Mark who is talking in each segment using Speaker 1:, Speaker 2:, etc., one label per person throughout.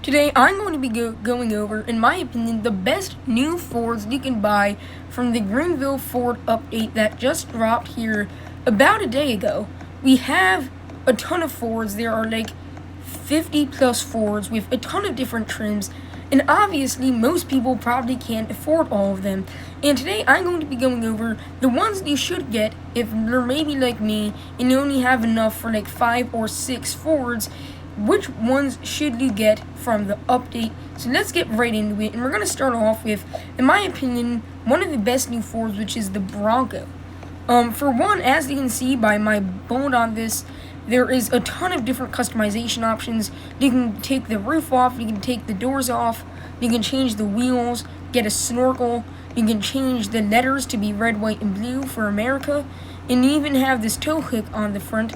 Speaker 1: Today I'm going to be going over, in my opinion, the best new Fords you can buy from the Greenville Ford update that just dropped here about a day ago. We have a ton of Fords. There are like 50 plus Fords with a ton of different trims, and obviously most people probably can't afford all of them. And today I'm going to be going over the ones you should get if you're maybe like me and you only have enough for like 5 or 6 Fords. Which ones should you get from the update? So let's get right into it, and we're going to start off with, in my opinion, one of the best new Fords, which is the Bronco. For one, as you can see by my bold on this, there is a ton of different customization options. You can take the roof off, you can take the doors off, you can change the wheels, get a snorkel, you can change the letters to be red, white, and blue for America, and you even have this tow hook on the front.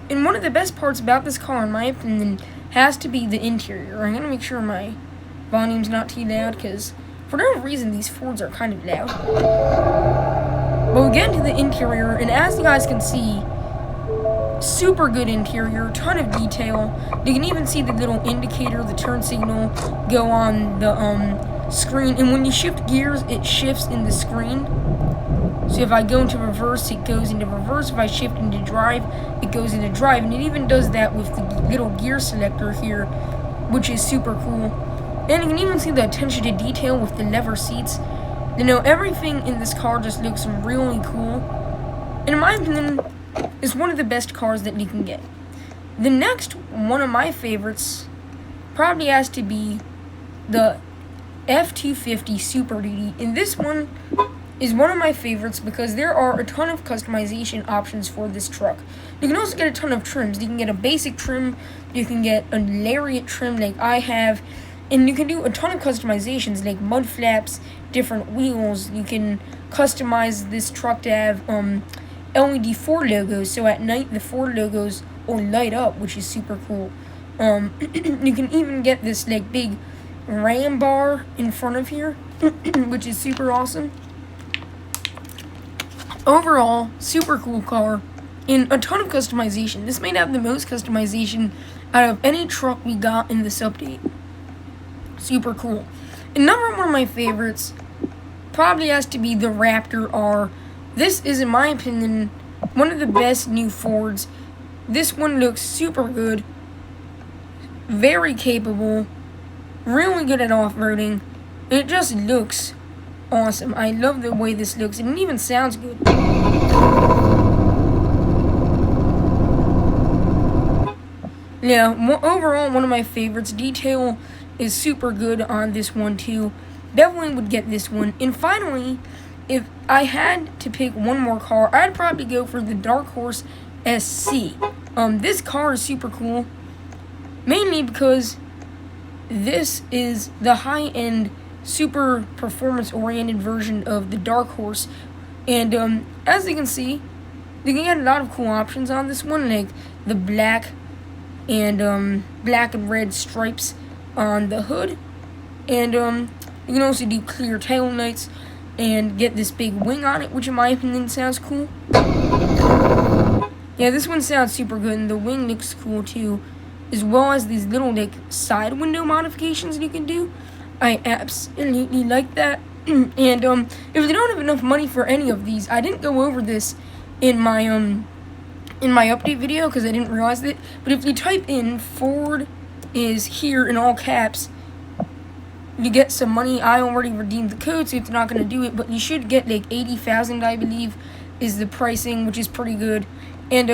Speaker 1: And one of the best parts about this car, in my opinion, has to be the interior. I'm going to make sure my volume's not too loud, because for no reason these Fords are kind of loud. But we get into the interior, and as you guys can see, super good interior, ton of detail. You can even see the little indicator, the turn signal, go on the screen. And when you shift gears, it shifts in the screen. So if I go into reverse, it goes into reverse. If I shift into drive, it goes into drive. And it even does that with the little gear selector here, which is super cool. And you can even see the attention to detail with the leather seats. You know, everything in this car just looks really cool. And in my opinion, it's one of the best cars that you can get. The next one of my favorites probably has to be the F-250 Super Duty. And this one is one of my favorites because there are a ton of customization options for this truck. You can also get a ton of trims. You can get a basic trim, you can get a lariat trim like I have, and you can do a ton of customizations like mud flaps, different wheels. You can customize this truck to have LED Ford logos, so at night the Ford logos will light up, which is super cool. You can even get this like big ram bar in front of here, which is super awesome. Overall, super cool car, and a ton of customization. This may have the most customization out of any truck we got in this update. Super cool. And number one of my favorites probably has to be the Raptor R. This is, in my opinion, one of the best new Fords. This one looks super good, very capable, really good at off-roading. It just looks awesome. I love the way this looks, and it even sounds good. Yeah, overall, one of my favorites. Detail is super good on this one, too. Definitely would get this one. And finally, if I had to pick one more car, I'd probably go for the Dark Horse SC. This car is super cool, mainly because this is the high-end, super performance-oriented version of the Dark Horse. And as you can see, you can get a lot of cool options on this one, like the black and red stripes on the hood. And you can also do clear tail lights and get this big wing on it, which in my opinion sounds cool. Yeah, this one sounds super good, and the wing looks cool too, as well as these little like side window modifications you can do. I absolutely like that. And if you don't have enough money for any of these, I didn't go over this in my update video because I didn't realize it. But if you type in Ford is here in all caps, you get some money. I already redeemed the code, so it's not going to do it, but you should get like 80,000, I believe, is the pricing, which is pretty good. And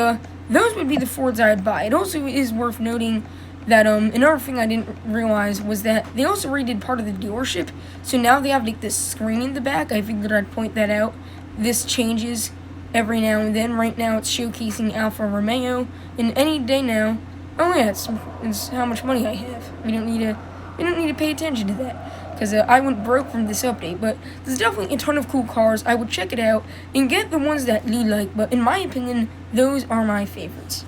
Speaker 1: those would be the Fords I'd buy. It also is worth noting that another thing I didn't realize was that they also redid part of the dealership, so now they have like this screen in the back. I figured I'd point that out. This changes every now and then. Right now it's showcasing Alfa Romeo, and any day now, oh yeah, it's how much money I have. We don't need to pay attention to that, because I went broke from this update. But there's definitely a ton of cool cars. I would check it out and get the ones that you like, but in my opinion, those are my favorites.